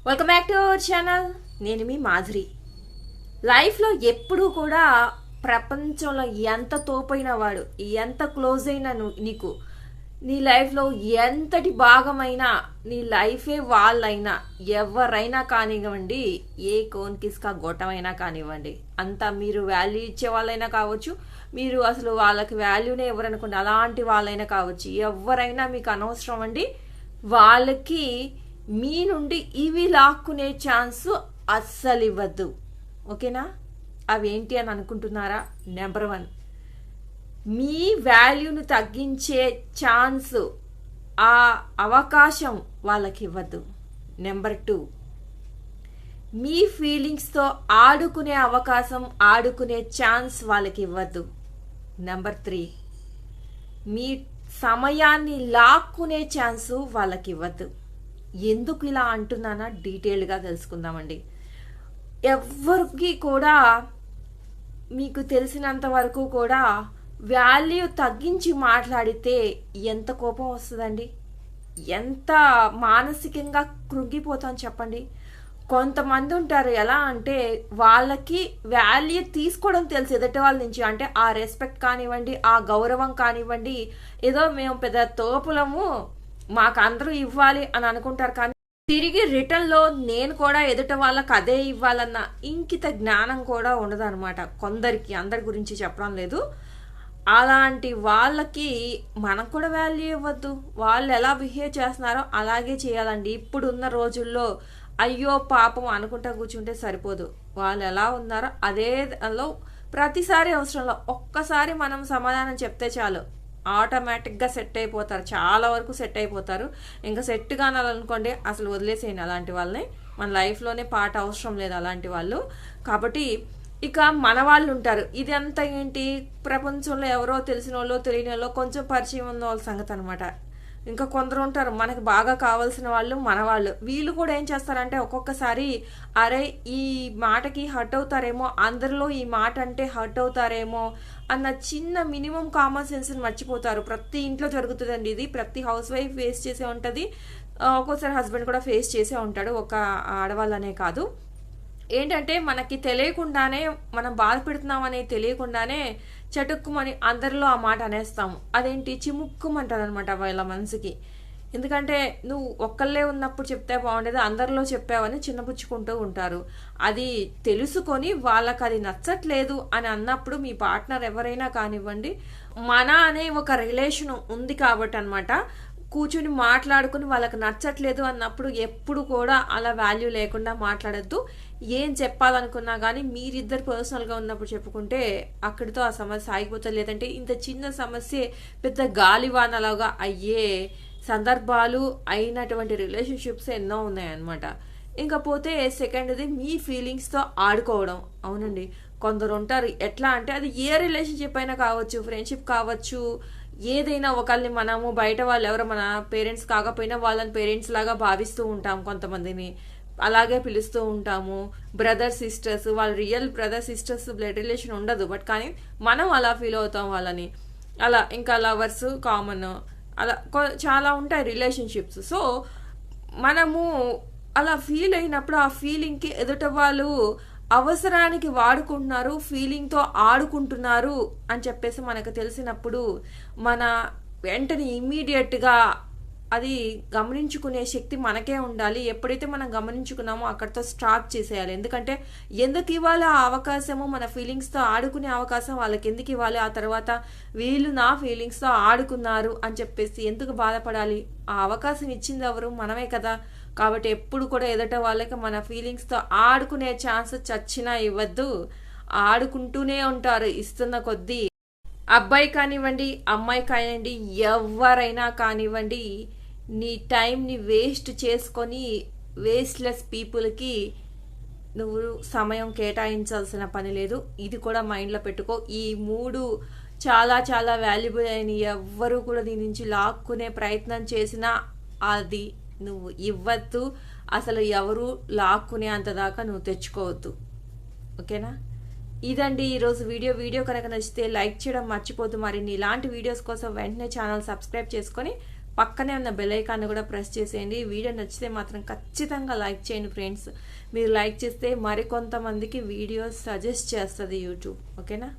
Welcome back to our channel. నేను మీ మాధురి. లైఫ్లో ఎప్పుడూ కూడా ప్రపంచంలో ఎంత తోపైన వాడు, ఎంత క్లోజ్ అయినా నీకు నీ లైఫ్లో ఎంతటి భాగమైనా, నీ లైఫే వాళ్ళైనా, ఎవరైనా కానివ్వండి, ఏ కోన్ కిస్కా గొట్టమైనా కానివ్వండి, అంతా మీరు వాల్యూ ఇచ్చే వాళ్ళైనా కావచ్చు, మీరు అసలు వాళ్ళకి వాల్యూనే ఎవరనుకోండి అలాంటి వాళ్ళైనా కావచ్చు, ఎవరైనా మీకు అనవసరం అండి. వాళ్ళకి మీ నుండి ఇవి లాక్కునే ఛాన్స్ అస్సలు ఇవ్వద్దు. ఓకేనా? అవి ఏంటి అని అనుకుంటున్నారా? నెంబర్ 1, మీ వాల్యూను తగ్గించే ఛాన్స్, ఆ అవకాశం వాళ్ళకి ఇవ్వద్దు. నెంబర్ 2, మీ ఫీలింగ్స్తో ఆడుకునే అవకాశం, ఆడుకునే ఛాన్స్ వాళ్ళకి ఇవ్వద్దు. నెంబర్ 3, మీ సమయాన్ని లాక్కునే ఛాన్సు వాళ్ళకి ఇవ్వద్దు. ఎందుకు ఇలా అంటున్నానా డీటెయిల్గా తెలుసుకుందామండి. ఎవరికి కూడా మీకు తెలిసినంత వరకు కూడా వాల్యూ తగ్గించి మాట్లాడితే ఎంత కోపం వస్తుందండి, ఎంత మానసికంగా కృంగిపోతాం చెప్పండి. కొంతమంది ఉంటారు ఎలా అంటే వాళ్ళకి వాల్యూ తీసుకోవడం తెలుసు ఎదుటి వాళ్ళ నుంచి, అంటే ఆ రెస్పెక్ట్ కానివ్వండి, ఆ గౌరవం కానివ్వండి, ఏదో మేము పెద్ద తోపులము మాకు అందరూ ఇవ్వాలి అని అనుకుంటారు. కానీ తిరిగి రిటర్న్ లో నేను కూడా ఎదుట వాళ్ళకి అదే ఇవ్వాలన్న ఇంకిత జ్ఞానం కూడా ఉండదు అనమాట కొందరికి. అందరి గురించి చెప్పడం లేదు. అలాంటి వాళ్ళకి మనం కూడా వాల్యూ ఇవ్వద్దు. వాళ్ళు ఎలా బిహేవ్ చేస్తున్నారో అలాగే చేయాలండి. ఇప్పుడున్న రోజుల్లో అయ్యో పాపం అనుకుంటా కూర్చుంటే సరిపోదు. వాళ్ళు ఎలా ఉన్నారో అదే లో ప్రతిసారి అవసరంలో ఒక్కసారి మనం సమాధానం చెప్తే చాలు, ఆటోమేటిక్గా సెట్ అయిపోతారు. చాలా వరకు సెట్ అయిపోతారు. ఇంకా సెట్ కానాలనుకోండి అసలు వదిలేసేయండి అలాంటి వాళ్ళని. మన లైఫ్లోనే పాట అవసరం లేదు అలాంటి వాళ్ళు. కాబట్టి ఇక మన వాళ్ళు ఉంటారు. ఇదంతా ఏంటి, ప్రపంచంలో ఎవరో తెలిసిన వాళ్ళు, తెలియని వాళ్ళు, కొంచెం పరిచయం ఉన్న వాళ్ళ సంగతి అనమాట. ఇంకా కొందరు ఉంటారు మనకు బాగా కావాల్సిన వాళ్ళు, మన వాళ్ళు. వీళ్ళు కూడా ఏం చేస్తారంటే ఒక్కొక్కసారి అరే ఈ మాటకి హర్ట్ అవుతారేమో, అందరిలో ఈ మాట అంటే హర్ట్ అవుతారేమో అన్న చిన్న మినిమం కామన్ సెన్స్ని మర్చిపోతారు. ప్రతి ఇంట్లో జరుగుతుందండి ఇది. ప్రతి హౌస్ వైఫ్ ఫేస్ చేసే ఉంటుంది, ఒక్కోసారి హస్బెండ్ కూడా ఫేస్ చేసే ఉంటాడు. ఒక ఆడవాళ్ళనే కాదు. ఏంటంటే మనకి తెలియకుండానే మనం బాధ పెడుతున్నాం అనేది తెలియకుండానే చటుక్కుమని అందరిలో ఆ మాట అనేస్తాము. అదేంటి చిముక్కుమంటారు అనమాట వాళ్ళ మనసుకి. ఎందుకంటే నువ్వు ఒక్కళ్ళే ఉన్నప్పుడు చెప్తే బాగుండేది, అందరిలో చెప్పావని చిన్నపుచ్చుకుంటూ ఉంటారు. అది తెలుసుకొని వాళ్ళకి అది నచ్చట్లేదు అని అన్నప్పుడు మీ పార్ట్నర్ ఎవరైనా కానివ్వండి, మన అనే ఒక రిలేషన్ ఉంది కాబట్టి అనమాట, కూర్చుని మాట్లాడుకుని వాళ్ళకి నచ్చట్లేదు అన్నప్పుడు ఎప్పుడు కూడా అలా వాల్యూ లేకుండా మాట్లాడద్దు. ఏం చెప్పాలనుకున్నా కానీ మీరిద్దరు పర్సనల్గా ఉన్నప్పుడు చెప్పుకుంటే అక్కడితో ఆ సమస్య ఆగిపోతుంది. లేదంటే ఇంత చిన్న సమస్య పెద్ద గాలివానలాగా అయ్యే సందర్భాలు, అయినటువంటి రిలేషన్షిప్స్ ఎన్నో ఉన్నాయన్నమాట. ఇంకపోతే సెకండ్ది మీ ఫీలింగ్స్తో ఆడుకోవడం. అవునండి, కొందరు ఉంటారు ఎట్లా అంటే అది ఏ రిలేషన్షిప్ అయినా కావచ్చు, ఫ్రెండ్షిప్ కావచ్చు, ఏదైనా ఒకళ్ళని మనము బయట వాళ్ళు ఎవరో మన పేరెంట్స్ కాకపోయినా వాళ్ళని పేరెంట్స్ లాగా భావిస్తూ ఉంటాం. కొంతమందిని అలాగే పిలుస్తూ ఉంటాము. బ్రదర్ సిస్టర్స్, వాళ్ళు real brother sisters blood relation ఉండదు, బట్ కానీ మనం అలా ఫీల్ అవుతాం వాళ్ళని. అలా ఇంకా లవర్స్ కామన్, అలా చాలా ఉంటాయి రిలేషన్షిప్స్. సో మనము అలా ఫీల్ అయినప్పుడు ఆ ఫీలింగ్కి ఎదుట వాళ్ళు అవసరానికి వాడుకుంటున్నారు, ఫీలింగ్తో ఆడుకుంటున్నారు అని చెప్పేసి మనకు తెలిసినప్పుడు మన వెంటనే ఇమ్మీడియట్గా అది గమనించుకునే శక్తి మనకే ఉండాలి. ఎప్పుడైతే మనం గమనించుకున్నామో అక్కడితో స్టాప్ చేసేయాలి. ఎందుకంటే ఎందుకు ఇవ్వాలి ఆ అవకాశము, మన ఫీలింగ్స్తో ఆడుకునే అవకాశం వాళ్ళకి ఎందుకు ఇవ్వాలి? ఆ తర్వాత వీళ్ళు నా ఫీలింగ్స్తో ఆడుకున్నారు అని చెప్పేసి ఎందుకు బాధపడాలి? ఆ అవకాశం ఇచ్చింది ఎవరు? మనమే కదా. కాబట్టి ఎప్పుడు కూడా ఎదుట వాళ్ళకి మన ఫీలింగ్స్తో ఆడుకునే ఛాన్స్ చచ్చినా ఇవ్వద్దు. ఆడుకుంటూనే ఉంటారు ఇస్తున్న కొద్దీ. అబ్బాయి కానివ్వండి, అమ్మాయి కానివ్వండి, ఎవరైనా కానివ్వండి, నీ టైంని వేస్ట్ చేసుకొని వేస్ట్లెస్ పీపుల్కి నువ్వు సమయం కేటాయించాల్సిన పని లేదు. ఇది కూడా మైండ్లో పెట్టుకో. ఈ 3 చాలా చాలా వాల్యుబుల్ అయిన, ఎవ్వరూ కూడా దీని నుంచి లాక్కునే ప్రయత్నం చేసినా అది నువ్వు ఇవ్వద్దు. అసలు ఎవరు లాక్కునే అంతదాకా నువ్వు తెచ్చుకోవద్దు. ఓకేనా? ఇదండి ఈరోజు వీడియో కనుక నచ్చితే లైక్ చేయడం మర్చిపోద్దు. మరిన్ని ఇలాంటి వీడియోస్ కోసం వెంటనే ఛానల్ సబ్స్క్రైబ్ చేసుకొని పక్కనే ఉన్న బెల్ ఐకాన్ కూడా ప్రెస్ చేసేయండి. వీడియో నచ్చితే మాత్రం ఖచ్చితంగా లైక్ చేయండి ఫ్రెండ్స్. మీరు లైక్ చేస్తే మరికొంతమందికి వీడియోస్ సజెస్ట్ చేస్తుంది యూట్యూబ్. ఓకేనా?